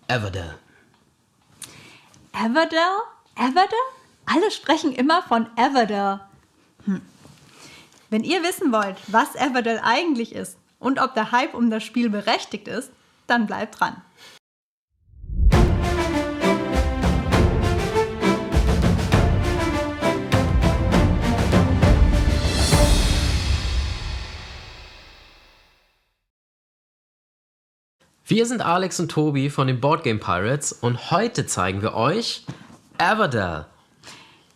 Everdell. Everdell? Everdell? Alle sprechen immer von Everdell. Wenn ihr wissen wollt, was Everdell eigentlich ist und ob der Hype um das Spiel berechtigt ist, dann bleibt dran. Wir sind Alex und Tobi von den Board Game Pirates und heute zeigen wir euch Everdell.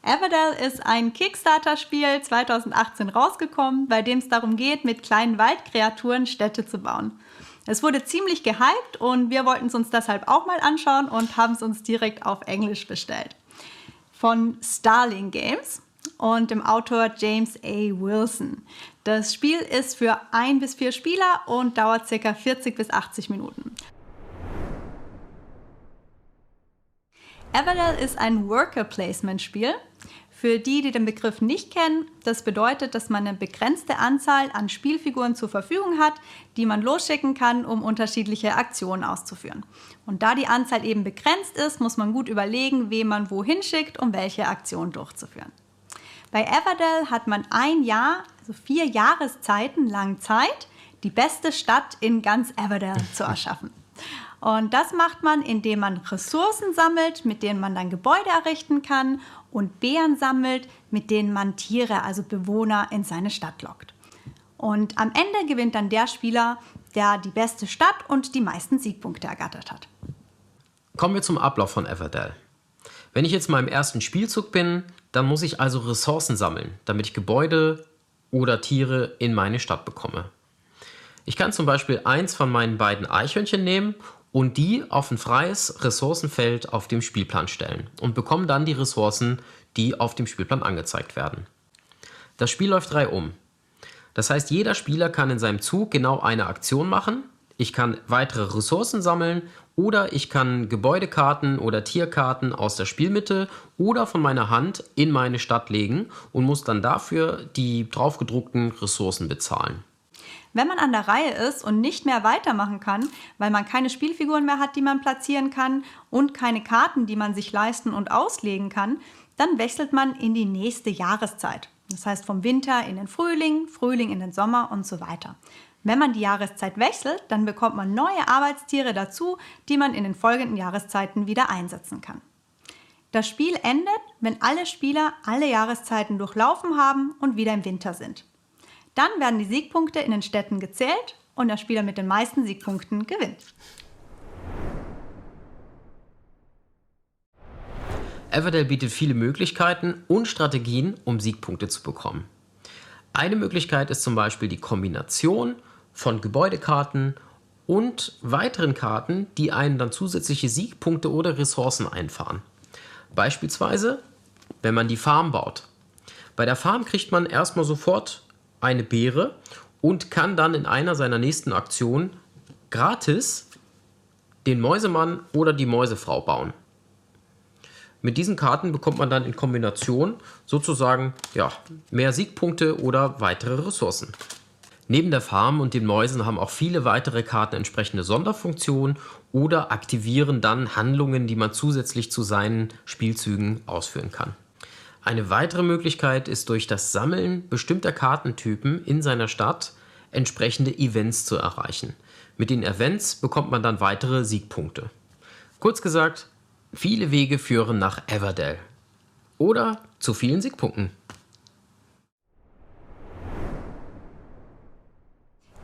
Everdell ist ein Kickstarter-Spiel 2018 rausgekommen, bei dem es darum geht, mit kleinen Waldkreaturen Städte zu bauen. Es wurde ziemlich gehypt und wir wollten es uns deshalb auch mal anschauen und haben es uns direkt auf Englisch bestellt. Von Starling Games und dem Autor James A. Wilson. Das Spiel ist für 1 bis 4 Spieler und dauert ca. 40 bis 80 Minuten. Everdell ist ein Worker-Placement-Spiel. Für die, die den Begriff nicht kennen, das bedeutet, dass man eine begrenzte Anzahl an Spielfiguren zur Verfügung hat, die man losschicken kann, um unterschiedliche Aktionen auszuführen. Und da die Anzahl eben begrenzt ist, muss man gut überlegen, wen man wohin schickt, um welche Aktion durchzuführen. Bei Everdell hat man 1 Jahr, also 4 Jahreszeiten lang Zeit, die beste Stadt in ganz Everdell zu erschaffen. Und das macht man, indem man Ressourcen sammelt, mit denen man dann Gebäude errichten kann und Beeren sammelt, mit denen man Tiere, also Bewohner, in seine Stadt lockt. Und am Ende gewinnt dann der Spieler, der die beste Stadt und die meisten Siegpunkte ergattert hat. Kommen wir zum Ablauf von Everdell. Wenn ich jetzt mal im ersten Spielzug bin, dann muss ich also Ressourcen sammeln, damit ich Gebäude oder Tiere in meine Stadt bekomme. Ich kann zum Beispiel eins von meinen beiden Eichhörnchen nehmen und die auf ein freies Ressourcenfeld auf dem Spielplan stellen und bekomme dann die Ressourcen, die auf dem Spielplan angezeigt werden. Das Spiel läuft reihum. Das heißt, jeder Spieler kann in seinem Zug genau eine Aktion machen. Ich kann weitere Ressourcen sammeln oder ich kann Gebäudekarten oder Tierkarten aus der Spielmitte oder von meiner Hand in meine Stadt legen und muss dann dafür die draufgedruckten Ressourcen bezahlen. Wenn man an der Reihe ist und nicht mehr weitermachen kann, weil man keine Spielfiguren mehr hat, die man platzieren kann und keine Karten, die man sich leisten und auslegen kann, dann wechselt man in die nächste Jahreszeit. Das heißt vom Winter in den Frühling, Frühling in den Sommer und so weiter. Wenn man die Jahreszeit wechselt, dann bekommt man neue Arbeitstiere dazu, die man in den folgenden Jahreszeiten wieder einsetzen kann. Das Spiel endet, wenn alle Spieler alle Jahreszeiten durchlaufen haben und wieder im Winter sind. Dann werden die Siegpunkte in den Städten gezählt und der Spieler mit den meisten Siegpunkten gewinnt. Everdell bietet viele Möglichkeiten und Strategien, um Siegpunkte zu bekommen. Eine Möglichkeit ist zum Beispiel die Kombination von Gebäudekarten und weiteren Karten, die einen dann zusätzliche Siegpunkte oder Ressourcen einfahren. Beispielsweise, wenn man die Farm baut. Bei der Farm kriegt man erstmal sofort eine Beere und kann dann in einer seiner nächsten Aktionen gratis den Mäusemann oder die Mäusefrau bauen. Mit diesen Karten bekommt man dann in Kombination sozusagen mehr Siegpunkte oder weitere Ressourcen. Neben der Farm und den Mäusen haben auch viele weitere Karten entsprechende Sonderfunktionen oder aktivieren dann Handlungen, die man zusätzlich zu seinen Spielzügen ausführen kann. Eine weitere Möglichkeit ist durch das Sammeln bestimmter Kartentypen in seiner Stadt entsprechende Events zu erreichen. Mit den Events bekommt man dann weitere Siegpunkte. Kurz gesagt, viele Wege führen nach Everdell. Oder zu vielen Siegpunkten.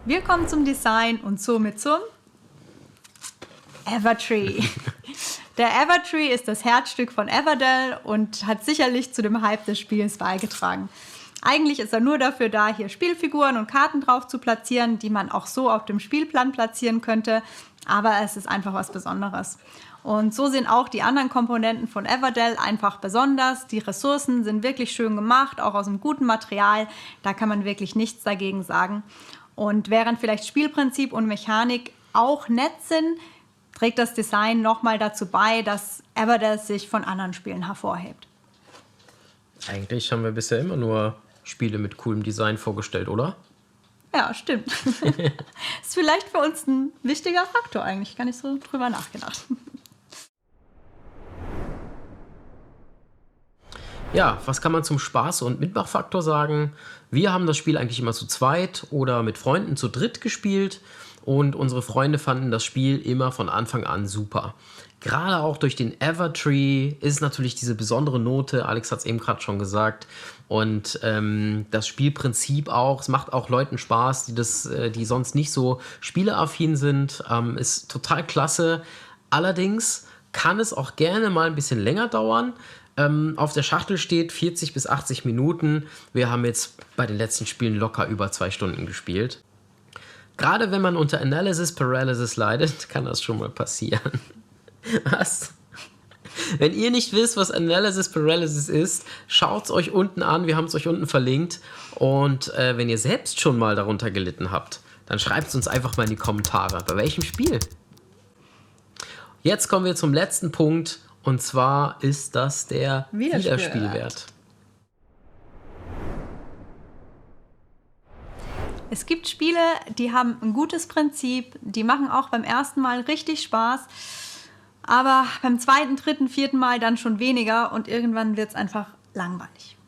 Wir kommen zum Design und somit zum Evertree. Der Evertree ist das Herzstück von Everdell und hat sicherlich zu dem Hype des Spiels beigetragen. Eigentlich ist er nur dafür da, hier Spielfiguren und Karten drauf zu platzieren, die man auch so auf dem Spielplan platzieren könnte, aber es ist einfach was Besonderes. Und so sind auch die anderen Komponenten von Everdell einfach besonders. Die Ressourcen sind wirklich schön gemacht, auch aus einem guten Material. Da kann man wirklich nichts dagegen sagen. Und während vielleicht Spielprinzip und Mechanik auch nett sind, trägt das Design nochmal dazu bei, dass Everdell sich von anderen Spielen hervorhebt. Eigentlich haben wir bisher immer nur Spiele mit coolem Design vorgestellt, oder? Ja, stimmt. Ist vielleicht für uns ein wichtiger Faktor eigentlich. Gar nicht so drüber nachgedacht. Ja, was kann man zum Spaß- und Mitmachfaktor sagen? Wir haben das Spiel eigentlich immer zu zweit oder mit Freunden zu dritt gespielt und unsere Freunde fanden das Spiel immer von Anfang an super. Gerade auch durch den Evertree ist natürlich diese besondere Note, Alex hat es eben gerade schon gesagt, und das Spielprinzip auch, es macht auch Leuten Spaß, die sonst nicht so spieleaffin sind, ist total klasse. Allerdings kann es auch gerne mal ein bisschen länger dauern. Auf der Schachtel steht 40 bis 80 Minuten. Wir haben jetzt bei den letzten Spielen locker über 2 Stunden gespielt. Gerade wenn man unter Analysis Paralysis leidet, kann das schon mal passieren. Was? Wenn ihr nicht wisst, was Analysis Paralysis ist, schaut es euch unten an. Wir haben es euch unten verlinkt. Und wenn ihr selbst schon mal darunter gelitten habt, dann schreibt es uns einfach mal in die Kommentare. Bei welchem Spiel? Jetzt kommen wir zum letzten Punkt. Und zwar ist das der Wiederspielwert. Es gibt Spiele, die haben ein gutes Prinzip, die machen auch beim ersten Mal richtig Spaß, aber beim zweiten, dritten, vierten Mal dann schon weniger und irgendwann wird es einfach langweilig.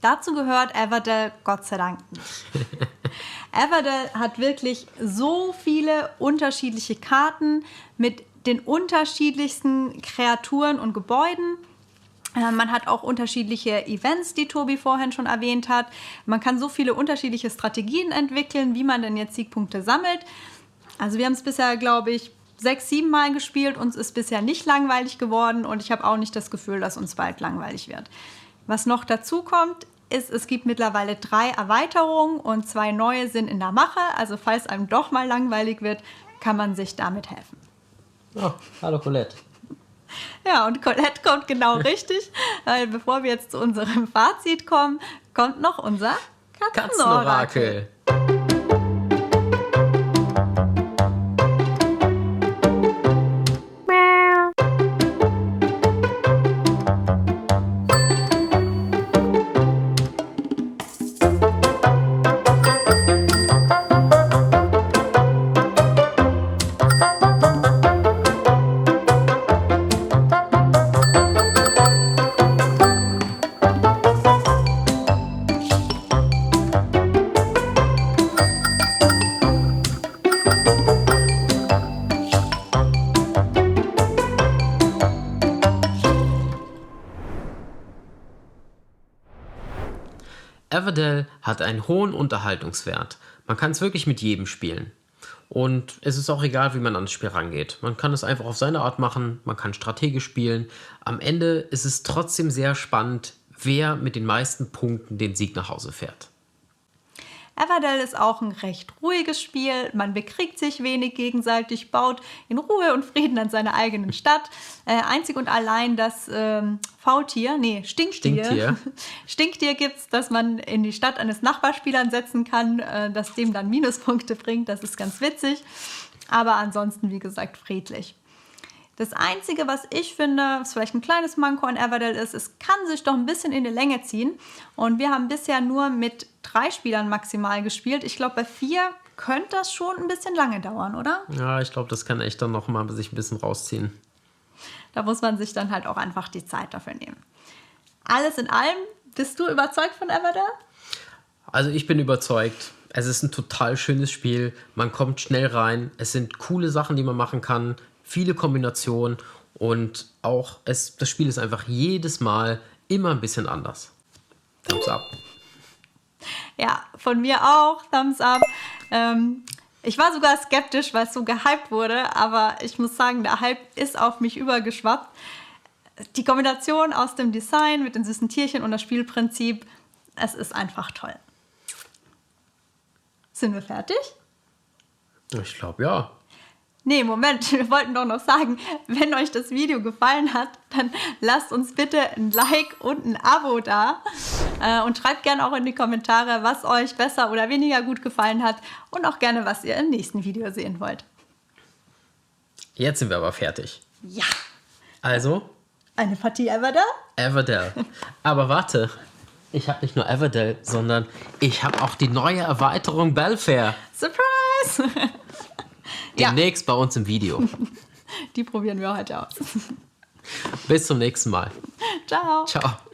Dazu gehört Everdell Gott sei Dank nicht. Everdell hat wirklich so viele unterschiedliche Karten mit den unterschiedlichsten Kreaturen und Gebäuden. Man hat auch unterschiedliche Events, die Tobi vorhin schon erwähnt hat. Man kann so viele unterschiedliche Strategien entwickeln, wie man denn jetzt Siegpunkte sammelt. Also wir haben es bisher, glaube ich, 6, 7 Mal gespielt. Uns ist bisher nicht langweilig geworden und ich habe auch nicht das Gefühl, dass uns bald langweilig wird. Was noch dazu kommt, ist, es gibt mittlerweile 3 Erweiterungen und 2 neue sind in der Mache. Also falls einem doch mal langweilig wird, kann man sich damit helfen. Oh, hallo Colette. Ja, und Colette kommt genau richtig, weil bevor wir jetzt zu unserem Fazit kommen, kommt noch unser Katzenorakel. Everdell hat einen hohen Unterhaltungswert. Man kann es wirklich mit jedem spielen. Und es ist auch egal, wie man ans Spiel rangeht. Man kann es einfach auf seine Art machen, man kann strategisch spielen. Am Ende ist es trotzdem sehr spannend, wer mit den meisten Punkten den Sieg nach Hause fährt. Everdell ist auch ein recht ruhiges Spiel. Man bekriegt sich wenig gegenseitig, baut in Ruhe und Frieden an seiner eigenen Stadt. Einzig und allein das Stinktier gibt es, das man in die Stadt eines Nachbarspielers setzen kann, das dem dann Minuspunkte bringt. Das ist ganz witzig. Aber ansonsten, wie gesagt, friedlich. Das Einzige, was ich finde, was vielleicht ein kleines Manko an Everdell ist, es kann sich doch ein bisschen in die Länge ziehen. Und wir haben bisher nur mit 3 Spielern maximal gespielt. Ich glaube, bei 4 könnte das schon ein bisschen lange dauern, oder? Ja, ich glaube, das kann echt dann noch mal sich ein bisschen rausziehen. Da muss man sich dann halt auch einfach die Zeit dafür nehmen. Alles in allem, bist du überzeugt von Everdell? Also ich bin überzeugt. Es ist ein total schönes Spiel. Man kommt schnell rein. Es sind coole Sachen, die man machen kann. Viele Kombinationen und auch das Spiel ist einfach jedes Mal immer ein bisschen anders. Thumbs up. Ja, von mir auch. Thumbs up. Ich war sogar skeptisch, weil es so gehypt wurde, aber ich muss sagen, der Hype ist auf mich übergeschwappt. Die Kombination aus dem Design mit den süßen Tierchen und das Spielprinzip, es ist einfach toll. Sind wir fertig? Ich glaube, ja. Nee, Moment, wir wollten doch noch sagen, wenn euch das Video gefallen hat, dann lasst uns bitte ein Like und ein Abo da und schreibt gerne auch in die Kommentare, was euch besser oder weniger gut gefallen hat und auch gerne, was ihr im nächsten Video sehen wollt. Jetzt sind wir aber fertig. Ja. Also, Eine Partie Everdell? Everdell. Aber warte, ich habe nicht nur Everdell, sondern ich habe auch die neue Erweiterung Belfair. Surprise! Ja. Demnächst bei uns im Video. Die probieren wir heute aus. Bis zum nächsten Mal. Ciao. Ciao.